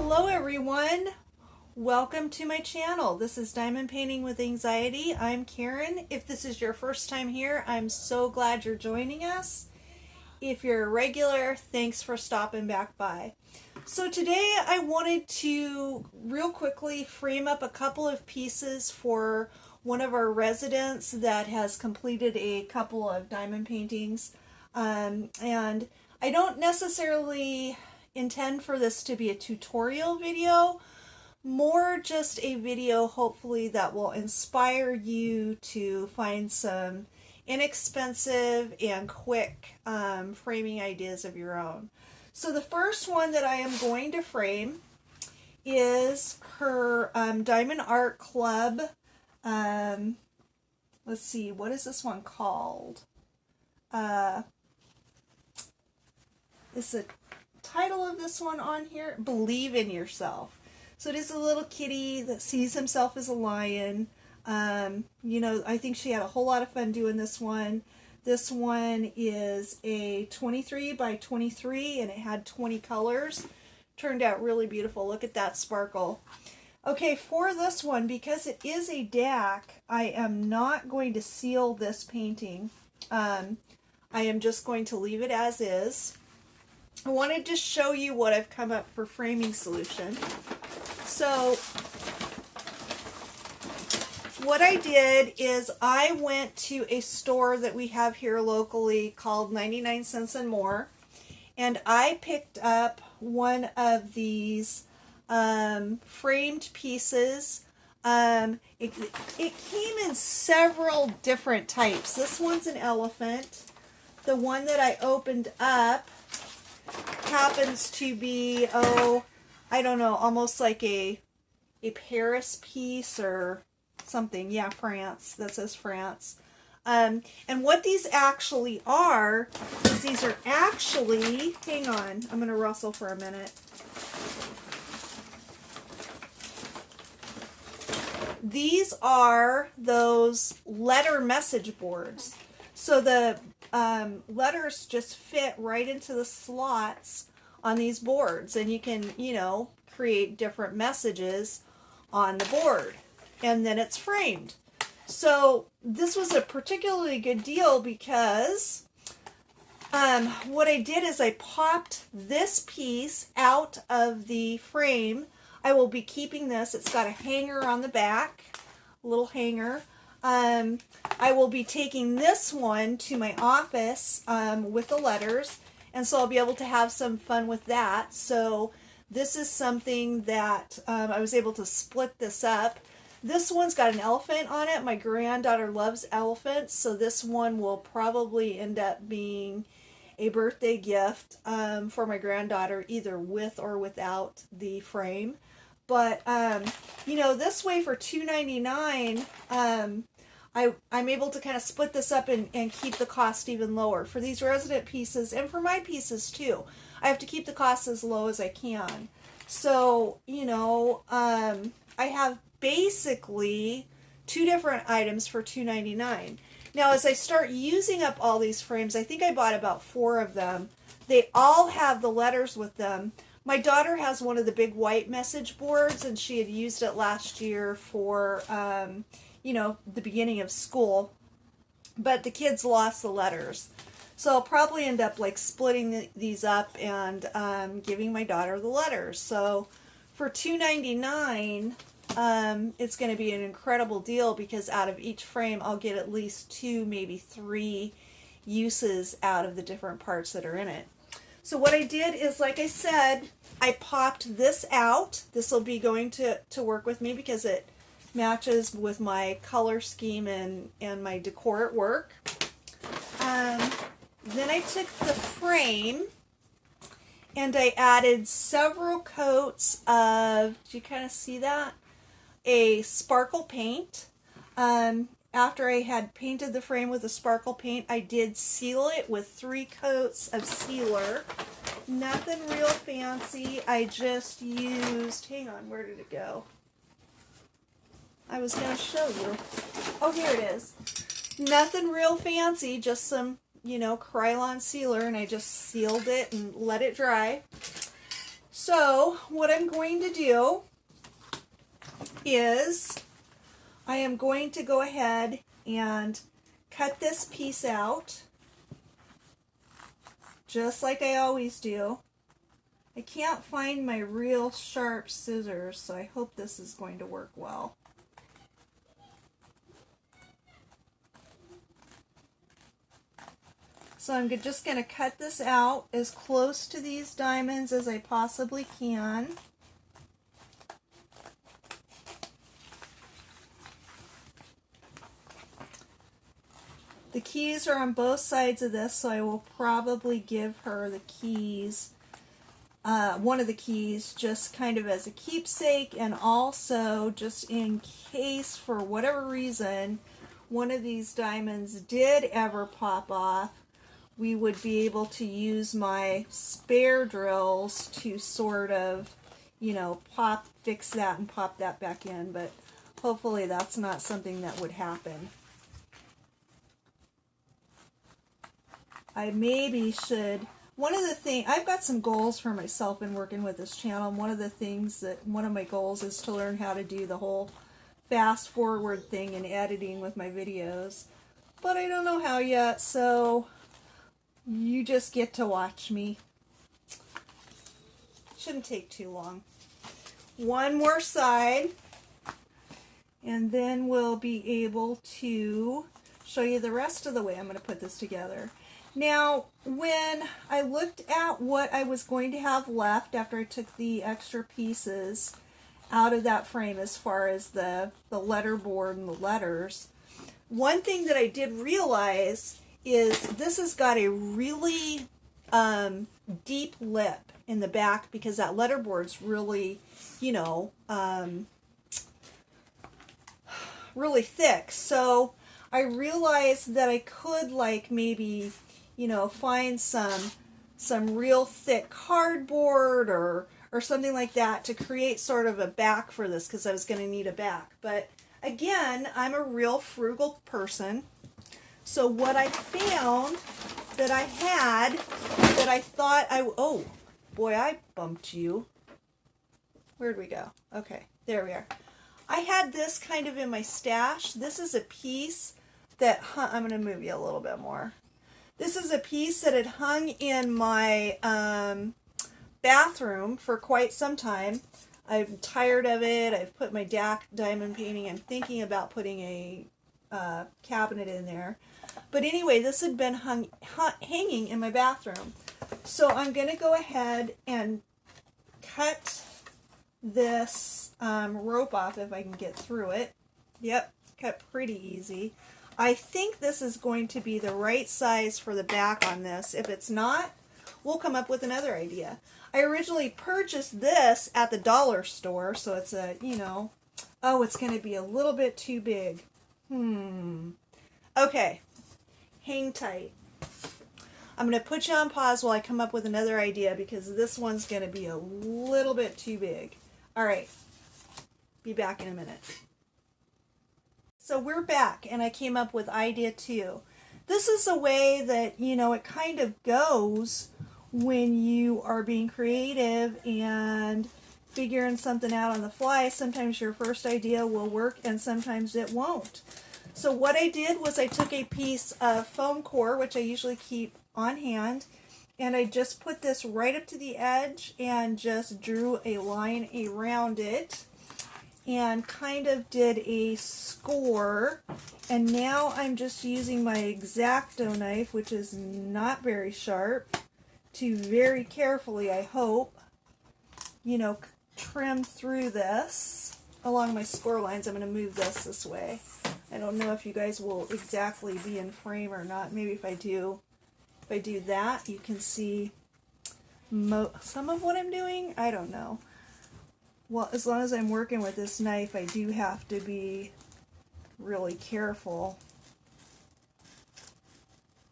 Hello everyone, welcome to my channel. This is Diamond Painting with Anxiety. I'm Karen. If this is your first time here, I'm so glad you're joining us. If you're a regular, thanks for stopping back by. So today I wanted to real quickly frame up a couple of pieces for one of our residents that has completed a couple of diamond paintings. And I don't necessarily intend for this to be a tutorial video, more just a video hopefully that will inspire you to find some inexpensive and quick framing ideas of your own. So the first one that I am going to frame is her Diamond Art Club. Let's see, what is this one called? Is the title of this one on here? Believe in Yourself. So it is a little kitty that sees himself as a lion. You know, I think she had a whole lot of fun doing this one. This one is a 23 by 23 and it had 20 colors. Turned out really beautiful. Look at that sparkle. Okay, for this one, because it is a DAC, I am not going to seal this painting. I am just going to leave it as is. I wanted to show you what I've come up for framing solution. So what I did is I went to a store that we have here locally called 99 Cents and More, and I picked up one of these framed pieces. It came in several different types. This one's an elephant. The one that I opened up happens to be, oh, I don't know, almost like a Paris piece or something. Yeah, France. That says France. And what these actually are is these are actually, hang on, I'm going to rustle for a minute. These are those letter message boards. So the letters just fit right into the slots on these boards, and you can, you know, create different messages on the board, and then it's framed. So this was a particularly good deal because what I did is I popped this piece out of the frame. I will be keeping this. It's got a hanger on the back, a little hanger. I will be taking this one to my office with the letters, and so I'll be able to have some fun with that. So this is something that I was able to split this up. This one's got an elephant on it. My granddaughter loves elephants, so this one will probably end up being a birthday gift for my granddaughter, either with or without the frame. But, you know, this way for $2.99, I'm able to kind of split this up and keep the cost even lower. For these resident pieces, and for my pieces too, I have to keep the cost as low as I can. So, you know, I have basically two different items for $2.99. Now, as I start using up all these frames, I think I bought about 4 of them. They all have the letters with them. My daughter has one of the big white message boards, and she had used it last year for, you know, the beginning of school, but the kids lost the letters. So I'll probably end up like splitting these up and giving my daughter the letters. So for $2.99, it's going to be an incredible deal because out of each frame, I'll get at least 2, maybe 3 uses out of the different parts that are in it. So what I did is, like I said, I popped this out. This will be going to work with me because it matches with my color scheme and my decor at work. Then I took the frame and I added several coats of, do you kind of see that? A sparkle paint. After I had painted the frame with a sparkle paint, I did seal it with 3 coats of sealer. Nothing real fancy. I just used, hang on, where did it go? I was going to show you. Oh, here it is. Nothing real fancy, just some, you know, Krylon sealer, and I just sealed it and let it dry. So what I'm going to do is I am going to go ahead and cut this piece out just like I always do. I can't find my real sharp scissors, so I hope this is going to work well. So I'm just going to cut this out as close to these diamonds as I possibly can. The keys are on both sides of this, so I will probably give her the keys, one of the keys, just kind of as a keepsake, and also just in case for whatever reason one of these diamonds did ever pop off, we would be able to use my spare drills to sort of, you know, fix that and pop that back in, but hopefully that's not something that would happen. I maybe should, one of the things, I've got some goals for myself in working with this channel, and one of my goals is to learn how to do the whole fast forward thing in editing with my videos, but I don't know how yet, so you just get to watch me. Shouldn't take too long. One more side, and then we'll be able to show you the rest of the way I'm going to put this together. Now, when I looked at what I was going to have left after I took the extra pieces out of that frame as far as the letter board and the letters, one thing that I did realize is this has got a really deep lip in the back because that letterboard's really, you know, really thick. So I realized that I could, like, maybe, you know, find some real thick cardboard or something like that to create sort of a back for this, because I was going to need a back. But again, I'm a real frugal person. So what I found that I had that I thought oh boy, I bumped you. Where'd we go? Okay, there we are. I had this kind of in my stash. This is a piece that, I'm going to move you a little bit more. This is a piece that had hung in my bathroom for quite some time. I'm tired of it. I've put my diamond painting. I'm thinking about putting a cabinet in there. But anyway, this had been hanging in my bathroom. So I'm going to go ahead and cut this rope off if I can get through it. Yep, cut pretty easy. I think this is going to be the right size for the back on this. If it's not, we'll come up with another idea. I originally purchased this at the dollar store, so it's a, you know, oh, it's going to be a little bit too big. Okay, hang tight. I'm going to put you on pause while I come up with another idea because this one's going to be a little bit too big. All right, be back in a minute. So we're back, and I came up with idea 2. This is a way that, you know, it kind of goes when you are being creative and figuring something out on the fly. Sometimes your first idea will work and sometimes it won't. So what I did was I took a piece of foam core, which I usually keep on hand, and I just put this right up to the edge and just drew a line around it and kind of did a score. And now I'm just using my X-Acto knife, which is not very sharp, to very carefully, I hope, you know, trim through this along my score lines. I'm going to move this way. I don't know if you guys will exactly be in frame or not. Maybe if I do that, you can see some of what I'm doing. I don't know. Well, as long as I'm working with this knife, I do have to be really careful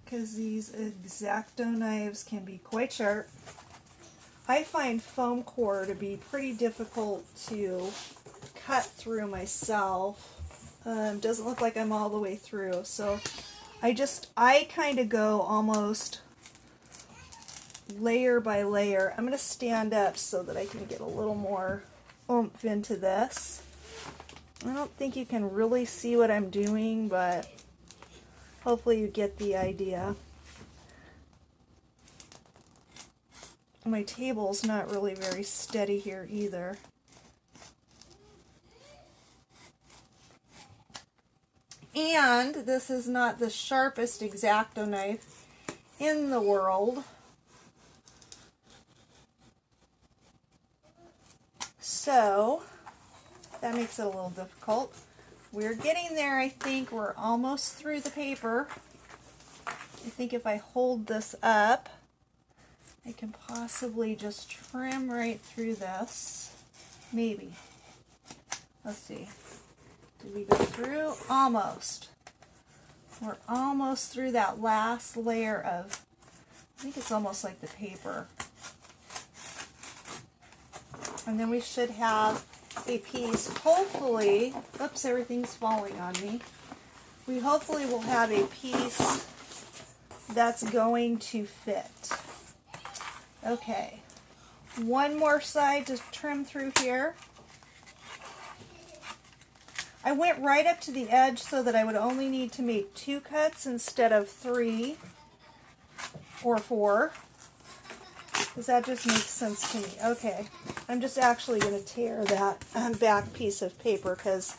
because these X-Acto knives can be quite sharp. I find foam core to be pretty difficult to cut through myself. Doesn't look like I'm all the way through, so I kind of go almost layer by layer. I'm going to stand up so that I can get a little more oomph into this. I don't think you can really see what I'm doing, but hopefully you get the idea. My table's not really very steady here either. And this is not the sharpest X-Acto knife in the world. So that makes it a little difficult. We're getting there, I think. We're almost through the paper. I think if I hold this up, I can possibly just trim right through this. Maybe. Let's see. Did we go through? Almost. We're almost through that last layer of, I think it's almost like the paper. And then we should have a piece, hopefully, oops, everything's falling on me. We hopefully will have a piece that's going to fit. Okay, one more side to trim through here. I went right up to the edge so that I would only need to make 2 cuts instead of 3 or 4. Does that just make sense to me? Okay, I'm just actually going to tear that back piece of paper because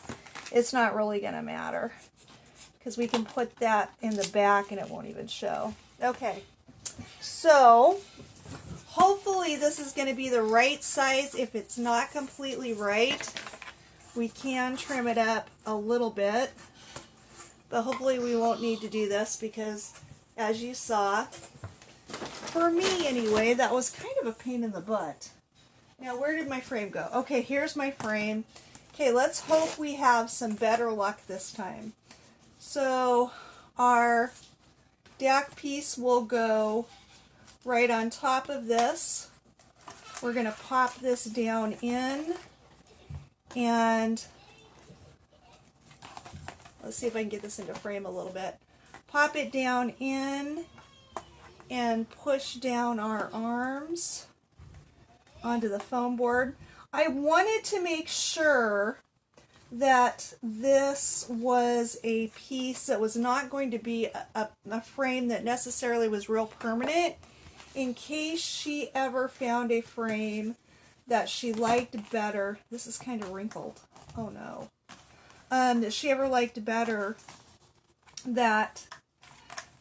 it's not really going to matter. Because we can put that in the back and it won't even show. Okay, so hopefully this is going to be the right size. If it's not completely right, we can trim it up a little bit. But hopefully we won't need to do this because, as you saw, for me anyway, that was kind of a pain in the butt. Now, where did my frame go? Okay, here's my frame. Okay, let's hope we have some better luck this time. So our DAC piece will go right on top of this. We're going to pop this down in, and let's see if I can get this into frame a little bit. Pop it down in and push down our arms onto the foam board. I wanted to make sure that this was a piece that was not going to be a frame that necessarily was real permanent, in case she ever found a frame that she liked better. This is kind of wrinkled. Oh no. That she ever liked better, that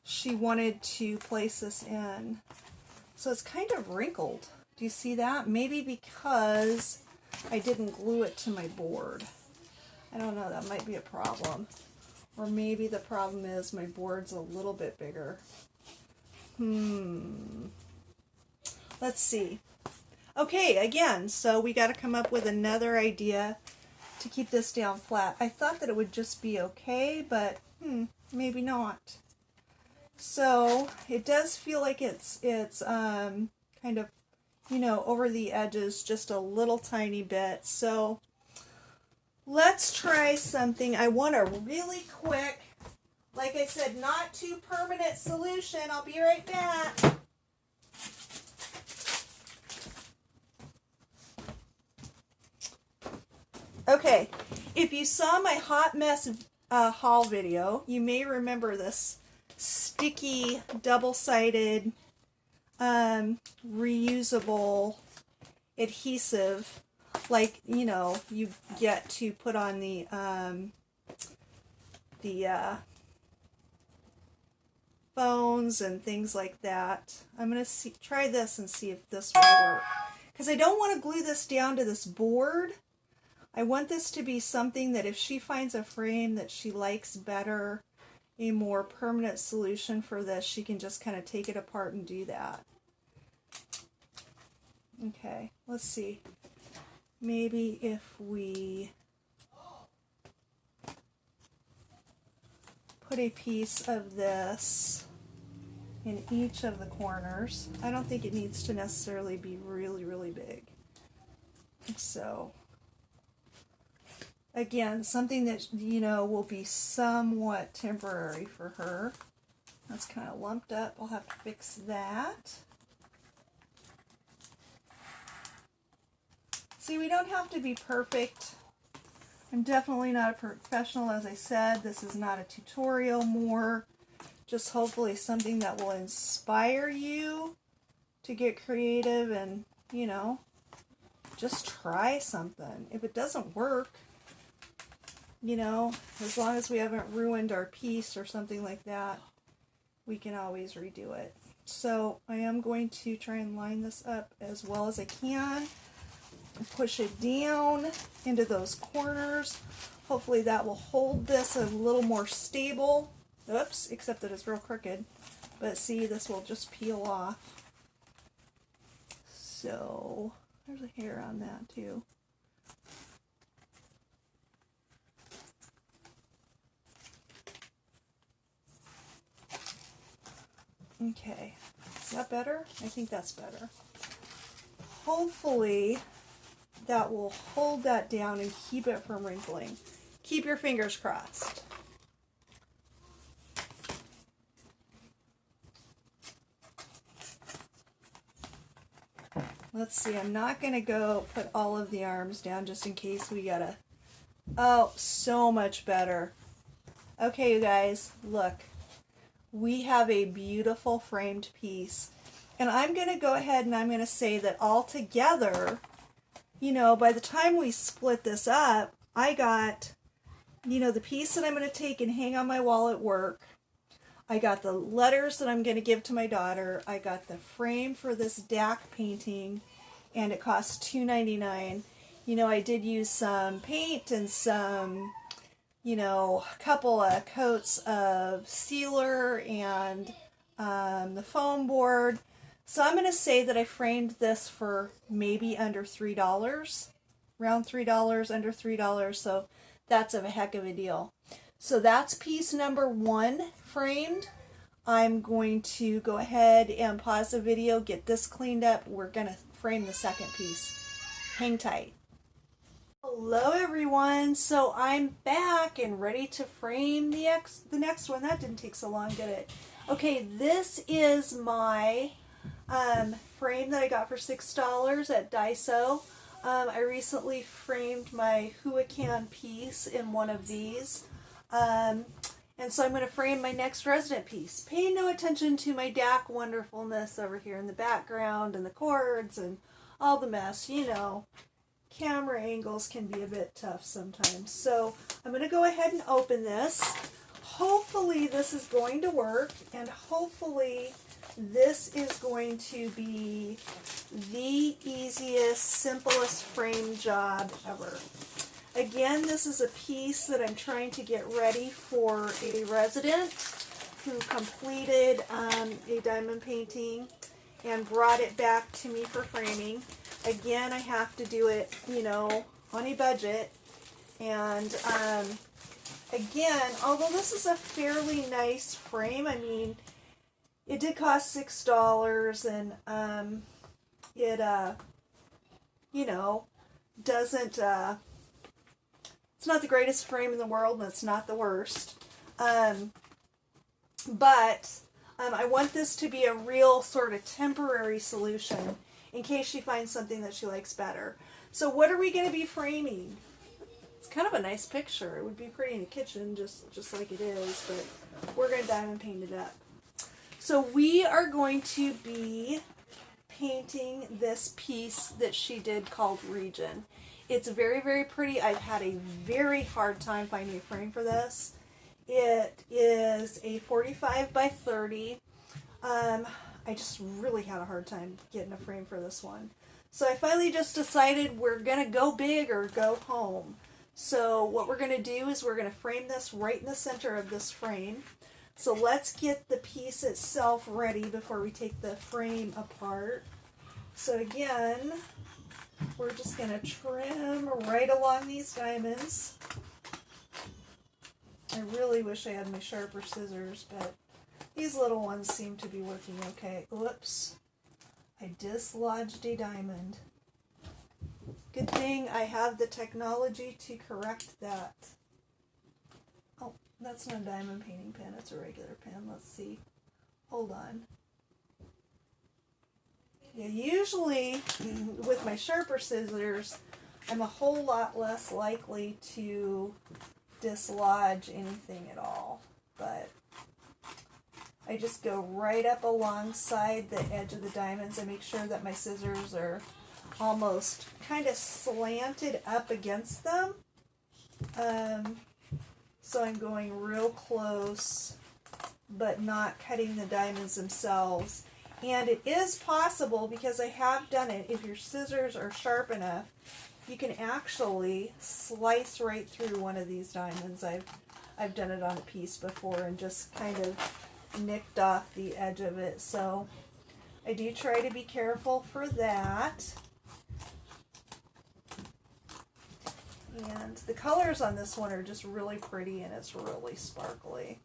she wanted to place this in. So it's kind of wrinkled. Do you see that? Maybe because I didn't glue it to my board. I don't know, that might be a problem. Or maybe the problem is my board's a little bit bigger. Let's see. Okay, again, so we got to come up with another idea to keep this down flat. I thought that it would just be okay, but maybe not. So it does feel like it's kind of, you know, over the edges just a little tiny bit. So let's try something. I want a really quick, like I said, not too permanent solution. I'll be right back. Okay, if you saw my hot mess haul video, you may remember this sticky, double-sided, reusable adhesive, like, you know, you get to put on the phones and things like that. I'm going to try this and see if this will work. Because I don't want to glue this down to this board. I want this to be something that if she finds a frame that she likes better, a more permanent solution for this, she can just kind of take it apart and do that. Okay, let's see. Maybe if we put a piece of this in each of the corners. I don't think it needs to necessarily be really, really big. So, again, something that, you know, will be somewhat temporary for her. That's kind of lumped up. I'll have to fix that. See, we don't have to be perfect. I'm definitely not a professional, as I said. This is not a tutorial, more just hopefully something that will inspire you to get creative and, you know, just try something. If it doesn't work, you know, as long as we haven't ruined our piece or something like that, we can always redo it. So I am going to try and line this up as well as I can. Push it down into those corners. Hopefully that will hold this a little more stable. Oops, except that it's real crooked. But see, this will just peel off. So there's a hair on that too. Okay, is that better? I think that's better. Hopefully that will hold that down and keep it from wrinkling. Keep your fingers crossed. Let's see, I'm not going to go put all of the arms down just in case we gotta... Oh, so much better. Okay, you guys, look. We have a beautiful framed piece. And I'm going to go ahead and I'm going to say that all together, you know, by the time we split this up, I got, you know, the piece that I'm going to take and hang on my wall at work. I got the letters that I'm going to give to my daughter. I got the frame for this DAC painting, and it cost $2.99. You know, I did use some paint and some, you know, a couple of coats of sealer and the foam board. So I'm going to say that I framed this for maybe under $3, around $3, under $3. So that's a heck of a deal. So that's piece number 1 framed. I'm going to go ahead and pause the video, get this cleaned up. We're going to frame the second piece. Hang tight. Hello everyone. So I'm back and ready to frame the next one. That didn't take so long, did it? Okay, this is my frame that I got for $6 at Daiso. I recently framed my Huacan piece in one of these. And so I'm going to frame my next resident piece. Pay no attention to my DAC wonderfulness over here in the background and the cords and all the mess. You know, camera angles can be a bit tough sometimes. So I'm going to go ahead and open this. Hopefully this is going to work, and hopefully this is going to be the easiest, simplest frame job ever. Again, this is a piece that I'm trying to get ready for a resident who completed a diamond painting and brought it back to me for framing. Again, I have to do it, you know, on a budget. And again, although this is a fairly nice frame, I mean, it did cost $6, and it, you know, doesn't... it's not the greatest frame in the world, and it's not the worst. But I want this to be a real sort of temporary solution in case she finds something that she likes better. So what are we going to be framing? It's kind of a nice picture. It would be pretty in the kitchen, just like it is, but we're going to diamond paint it up. So we are going to be painting this piece that she did called Region. It's very, very pretty. I've had a very hard time finding a frame for this. It is a 45 by 30. I just really had a hard time getting a frame for this one. So I finally just decided we're going to go big or go home. So what we're going to do is we're going to frame this right in the center of this frame. So let's get the piece itself ready before we take the frame apart. So again, we're just going to trim right along these diamonds. I really wish I had my sharper scissors, but these little ones seem to be working okay. Oops, I dislodged a diamond. Good thing I have the technology to correct that. Oh, that's not a diamond painting pen, it's a regular pen. Let's see. Hold on. Yeah, usually with my sharper scissors, I'm a whole lot less likely to dislodge anything at all. But I just go right up alongside the edge of the diamonds and make sure that my scissors are almost kind of slanted up against them. So I'm going real close, but not cutting the diamonds themselves. And it is possible, because I have done it, if your scissors are sharp enough, you can actually slice right through one of these diamonds. I've done it on a piece before and just kind of nicked off the edge of it. So I do try to be careful for that. And the colors on this one are just really pretty, and it's really sparkly.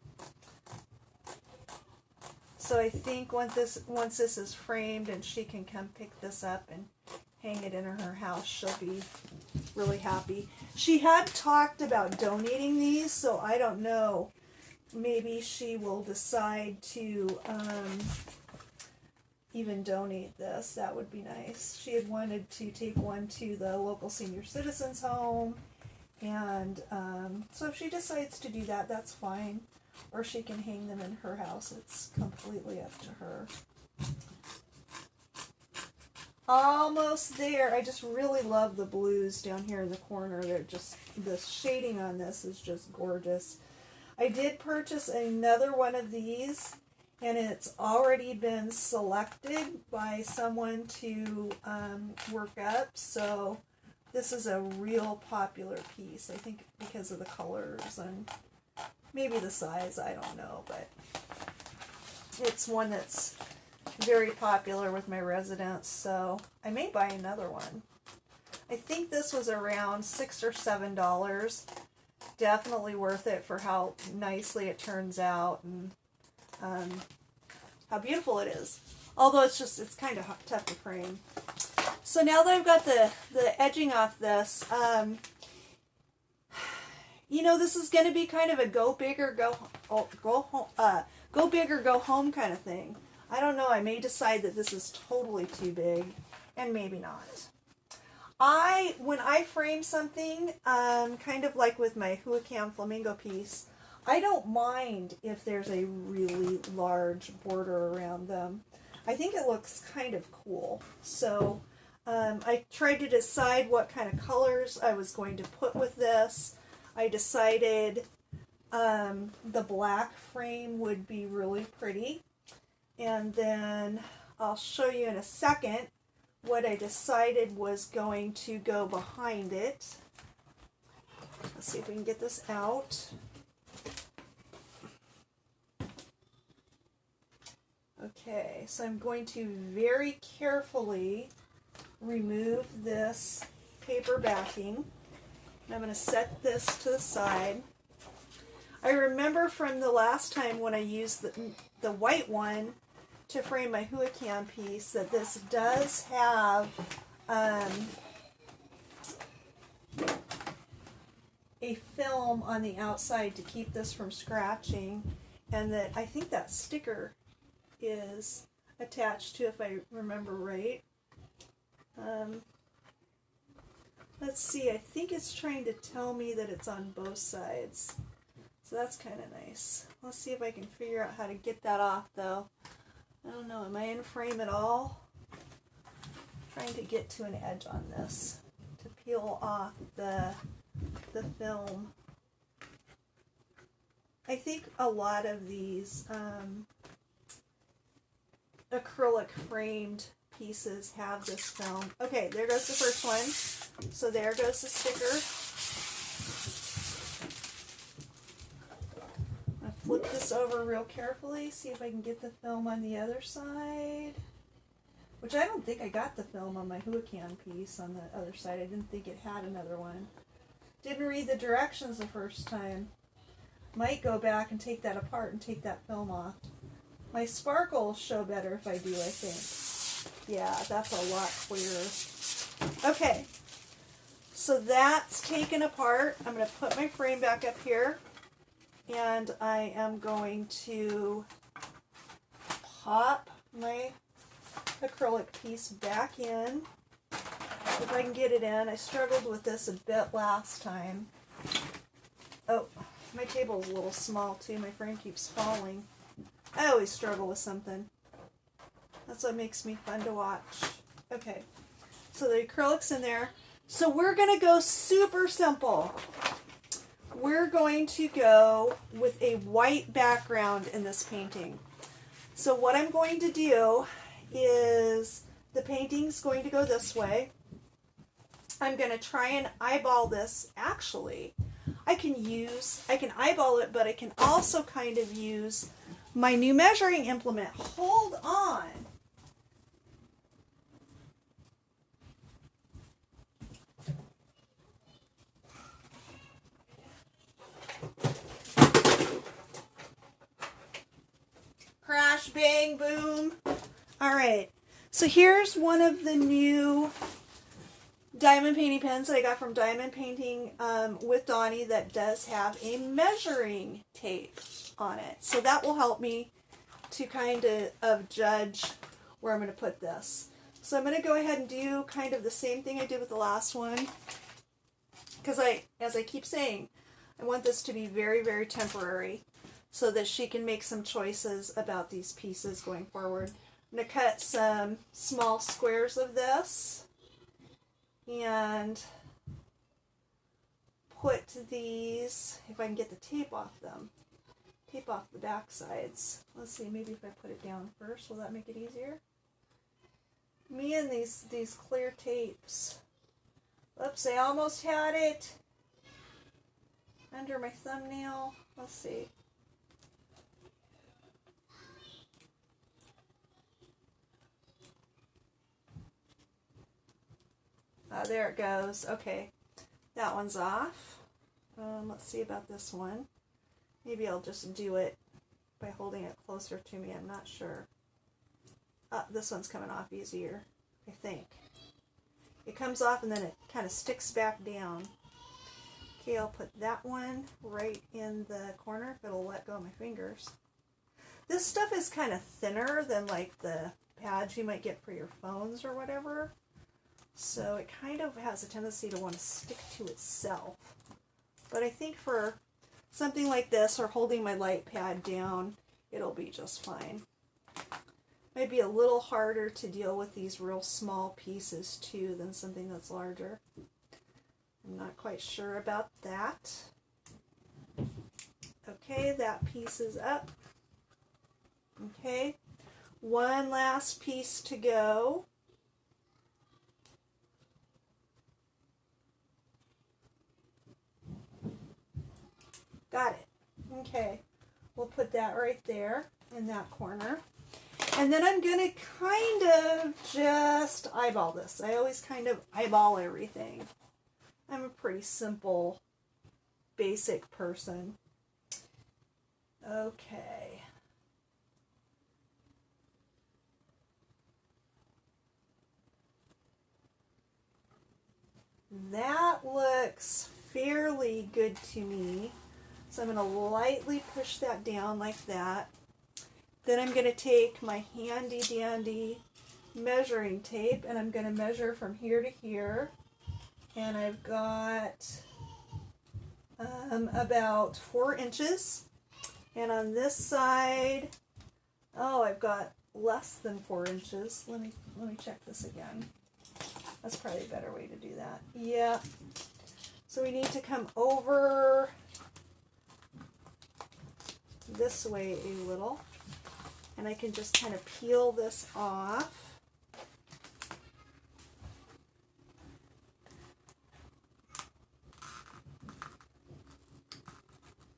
So I think once this is framed and she can come pick this up and hang it in her house, she'll be really happy. She had talked about donating these, so I don't know. Maybe she will decide to even donate this. That would be nice. She had wanted to take one to the local senior citizens home, and so if she decides to do that, that's fine. Or she can hang them in her house. It's completely up to her. Almost there. I just really love the blues down here in the corner. They're just, the shading on this is just gorgeous. I did purchase another one of these, and it's already been selected by someone to work up. So this is a real popular piece, I think, because of the colors and maybe the size, I don't know, but it's one that's very popular with my residents, so I may buy another one. I think this was around $6 or $7. Definitely worth it for how nicely it turns out and how beautiful it is. Although it's kind of tough to frame. So now that I've got the edging off this, you know, this is going to be kind of a go big or go big or go home kind of thing. I don't know. I may decide that this is totally too big, and maybe not. When I frame something, kind of like with my Huacam Flamingo piece, I don't mind if there's a really large border around them. I think it looks kind of cool. So I tried to decide what kind of colors I was going to put with this. I decided the black frame would be really pretty. And then I'll show you in a second what I decided was going to go behind it. Let's see if we can get this out. Okay, so I'm going to very carefully remove this paper backing. I'm going to set this to the side. I remember from the last time when I used the white one to frame my Huacam piece that this does have a film on the outside to keep this from scratching, and that I think that sticker is attached to, if I remember right. Let's see, I think it's trying to tell me that it's on both sides. So that's kind of nice. Let's see if I can figure out how to get that off, though. I don't know, am I in frame at all? I'm trying to get to an edge on this to peel off the film. I think a lot of these acrylic framed pieces have this film. Okay, there goes the first one. So there goes the sticker. I'll flip this over real carefully, see if I can get the film on the other side. Which I don't think I got the film on my Huacam piece on the other side. I didn't think it had another one. Didn't read the directions the first time. Might go back and take that apart and take that film off. My sparkle will show better if I do, I think. Yeah, that's a lot clearer. Okay, so that's taken apart. I'm going to put my frame back up here, and I am going to pop my acrylic piece back in. if I can get it in. I struggled with this a bit last time. Oh, my table's a little small too. My frame keeps falling. I always struggle with something. That's what makes me fun to watch. Okay, so the acrylic's in there. So we're going to go super simple. We're going to go with a white background in this painting. So what I'm going to do is the painting's going to go this way. I'm going to try and eyeball this. Actually, I can eyeball it, but I can also kind of use my new measuring implement. Hold on. Crash, bang, boom. All right. So here's one of the new diamond painting pens that I got from Diamond Painting with Donnie that does have a measuring tape on it. So that will help me to kind of judge where I'm going to put this. So I'm going to go ahead and do kind of the same thing I did with the last one. Because as I keep saying, I want this to be very, very temporary so that she can make some choices about these pieces going forward. I'm going to cut some small squares of this and put these, if I can get the tape off them, tape off the back sides. Let's see, maybe if I put it down first, will that make it easier? Me and these clear tapes. Oops, I almost had it under my thumbnail. Let's see. There it goes. Okay, that one's off. Let's see about this one. Maybe I'll just do it by holding it closer to me. I'm not sure. This one's coming off easier, I think. It comes off and then it kind of sticks back down. Okay, I'll put that one right in the corner if it'll let go of my fingers. This stuff is kind of thinner than like the pads you might get for your phones or whatever. So it kind of has a tendency to want to stick to itself. But I think for something like this or holding my light pad down, it'll be just fine. Might be a little harder to deal with these real small pieces too than something that's larger. I'm not quite sure about that. Okay, that piece is up. Okay, one last piece to go. Got it. Okay, we'll put that right there in that corner. And then I'm going to kind of just eyeball this. I always kind of eyeball everything. I'm a pretty simple, basic person. Okay. That looks fairly good to me. So I'm going to lightly push that down like that. Then I'm going to take my handy dandy measuring tape and I'm going to measure from here to here. And I've got about 4 inches. And on this side, oh, I've got less than 4 inches. Let me check this again. That's probably a better way to do that. Yeah. So we need to come over this way a little. And I can just kind of peel this off.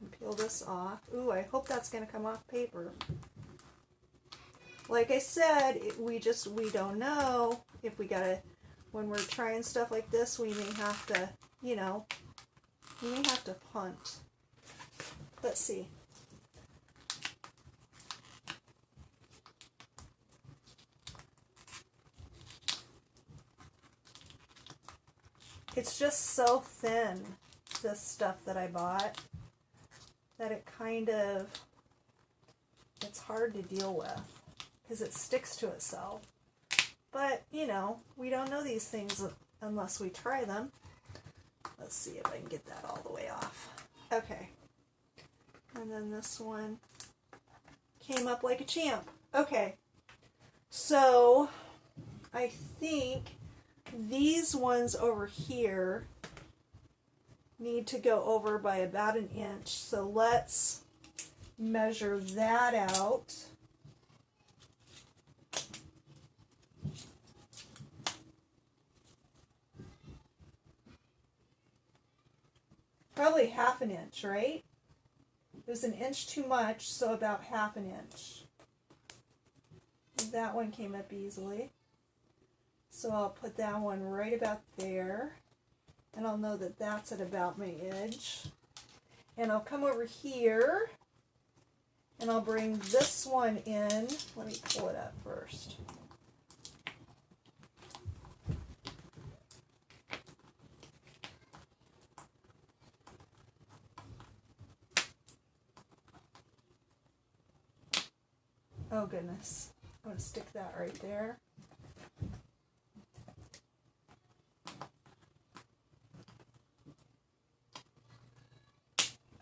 And peel this off. Ooh, I hope that's going to come off paper. Like I said, we don't know if we gotta, when we're trying stuff like this, we may have to, we may have to punt. Let's see. It's just so thin, this stuff that I bought, that it kind of, it's hard to deal with because it sticks to itself. But, we don't know these things unless we try them. Let's see if I can get that all the way off. Okay. And then this one came up like a champ. Okay. So I think these ones over here need to go over by about an inch. So let's measure that out. Probably half an inch, right? It was an inch too much, so about half an inch. That one came up easily. So I'll put that one right about there. And I'll know that that's at about my edge. And I'll come over here and I'll bring this one in. Let me pull it up first. Oh goodness, I'm going to stick that right there.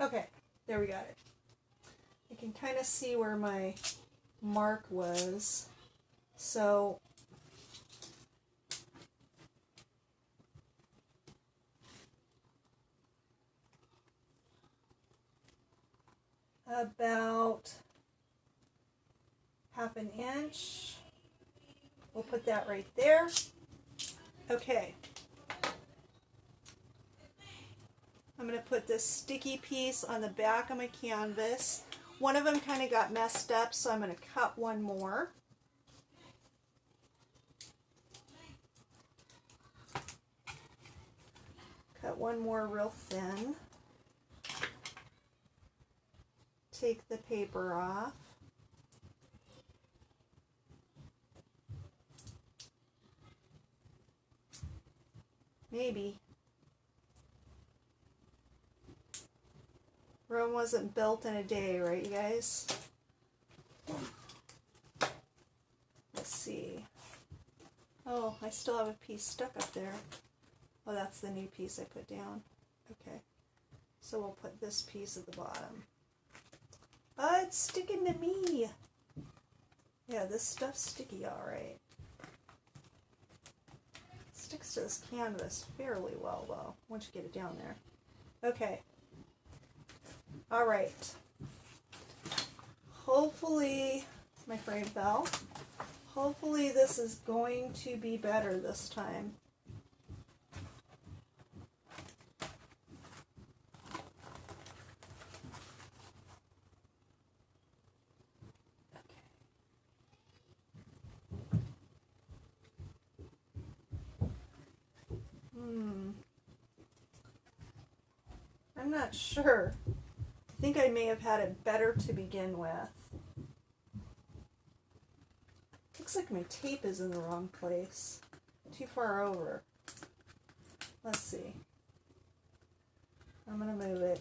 Okay, there we got it. I can kind of see where my mark was. So about half an inch. We'll put that right there. Okay. I'm going to put this sticky piece on the back of my canvas. One of them kind of got messed up, so I'm going to cut one more. Cut one more real thin. Take the paper off. Maybe. Rome wasn't built in a day, right, you guys? Let's see. Oh, I still have a piece stuck up there. Oh, that's the new piece I put down. Okay. So we'll put this piece at the bottom. Oh, it's sticking to me. Yeah, this stuff's sticky, all right. Sticks to this canvas fairly well, though, once you get it down there. Okay. All right. Hopefully, my frame fell. Hopefully this is going to be better this time. I'm not sure. I think I may have had it better to begin with. Looks like my tape is in the wrong place. Too far over. Let's see. I'm going to move it.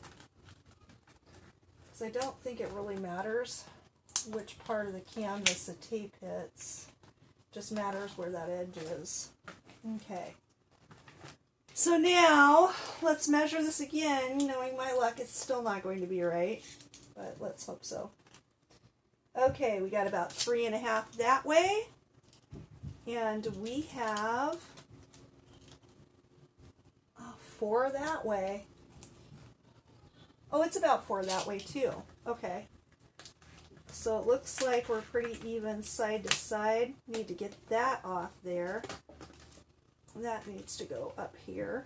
Because I don't think it really matters which part of the canvas the tape hits. It just matters where that edge is. Okay. So now, let's measure this again. Knowing my luck, it's still not going to be right, but let's hope so. Okay, we got about 3.5 that way, and we have 4 that way. Oh, it's about 4 that way too. Okay. So it looks like we're pretty even side to side. Need to get that off there. That needs to go up here.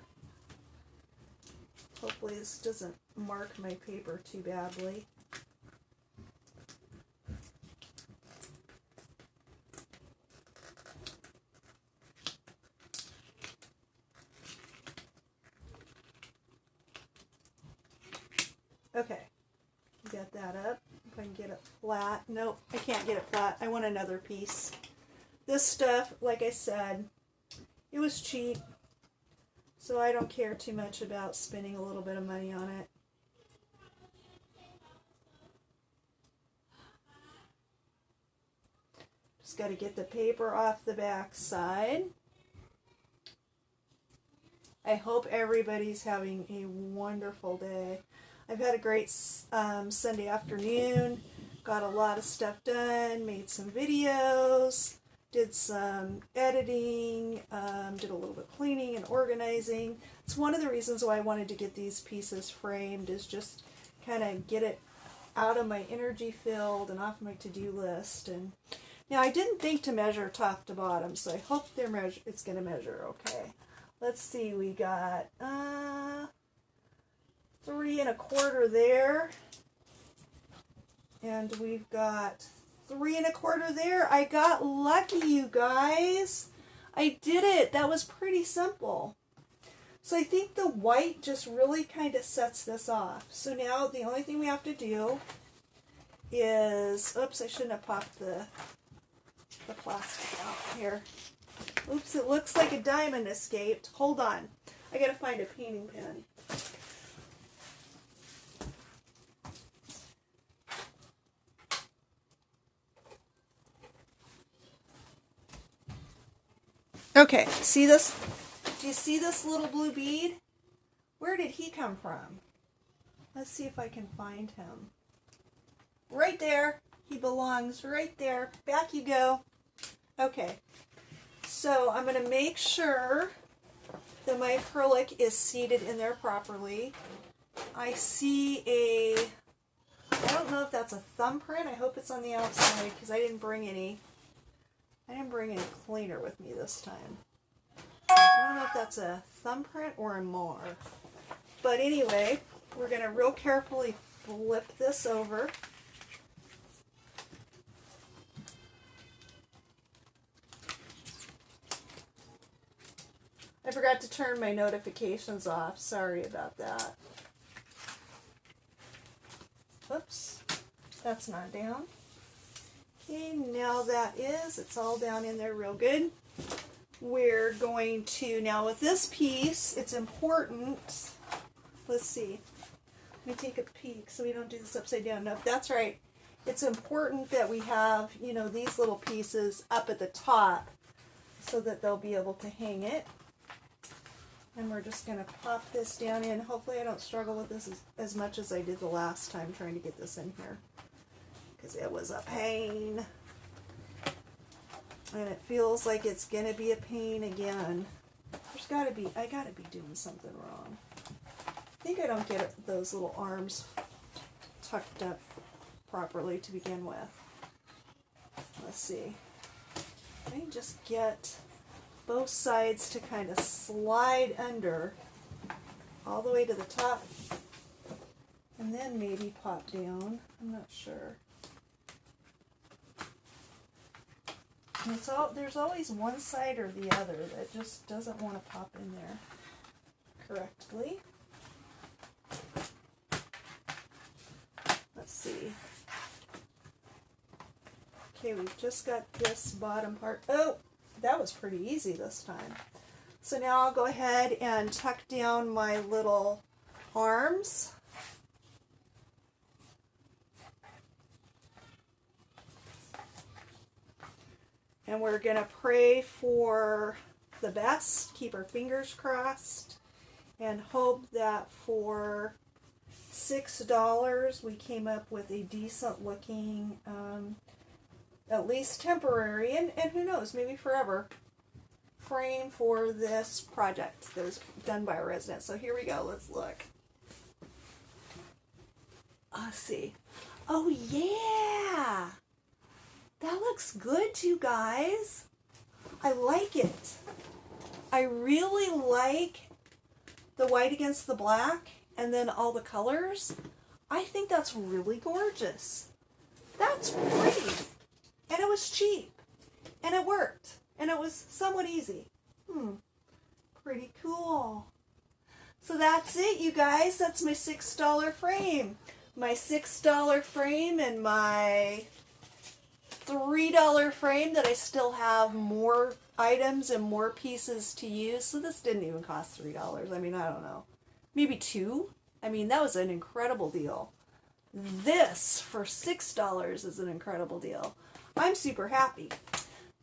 Hopefully this doesn't mark my paper too badly. Okay, get that up. If I can get it flat. Nope, I can't get it flat. I want another piece. This stuff, like I said, it was cheap, so I don't care too much about spending a little bit of money on it. Just got to get the paper off the back side. I hope everybody's having a wonderful day. I've had a great Sunday afternoon. Got a lot of stuff done, made some videos, did some editing, did a little bit of cleaning and organizing. It's one of the reasons why I wanted to get these pieces framed, is just kind of get it out of my energy field and off my to-do list. And now I didn't think to measure top to bottom, so I hope it's going to measure okay. Let's see, we got 3 1/4 there. And we've got 3 1/4 there. I got lucky, you guys. I did it. That was pretty simple. So I think the white just really kind of sets this off. So now the only thing we have to do is, oops, I shouldn't have popped the plastic out here. Oops, it looks like a diamond escaped. Hold on. I gotta find a painting pen. Okay, see this? Do you see this little blue bead? Where did he come from? Let's see if I can find him. Right there. He belongs right there. Back you go. Okay, so I'm going to make sure that my acrylic is seated in there properly. I see I don't know if that's a thumbprint. I hope it's on the outside because I didn't bring any cleaner with me this time. I don't know if that's a thumbprint or a mar. But anyway, we're going to real carefully flip this over. I forgot to turn my notifications off. Sorry about that. Oops, that's not down. Okay, now it's all down in there real good. We're going to, now with this piece, it's important, let's see, let me take a peek so we don't do this upside down. No, that's right. It's important that we have, these little pieces up at the top so that they'll be able to hang it. And we're just going to pop this down in. Hopefully I don't struggle with this as much as I did the last time trying to get this in here, because it was a pain. And it feels like it's going to be a pain again. I got to be doing something wrong. I think I don't get those little arms tucked up properly to begin with. Let's see. I can just get both sides to kind of slide under all the way to the top and then maybe pop down. I'm not sure. And there's always one side or the other that just doesn't want to pop in there correctly. Let's see. Okay, we've just got this bottom part. Oh, that was pretty easy this time. So now I'll go ahead and tuck down my little arms. And we're going to pray for the best, keep our fingers crossed, and hope that for $6 we came up with a decent looking, at least temporary, and who knows, maybe forever, frame for this project that was done by a resident. So here we go, let's look. Let's see. Oh yeah! That looks good, you guys. I like it. I really like the white against the black and then all the colors. I think that's really gorgeous. That's pretty. And it was cheap. And it worked. And it was somewhat easy. Pretty cool. So that's it, you guys. That's my $6 frame. My $6 frame and my $3 frame that I still have more items and more pieces to use. So this didn't even cost $3. I mean, I don't know. Maybe $2? I mean, that was an incredible deal. This for $6 is an incredible deal. I'm super happy.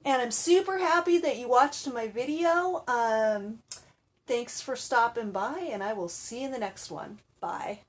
And I'm super happy that you watched my video. Thanks for stopping by, and I will see you in the next one. Bye.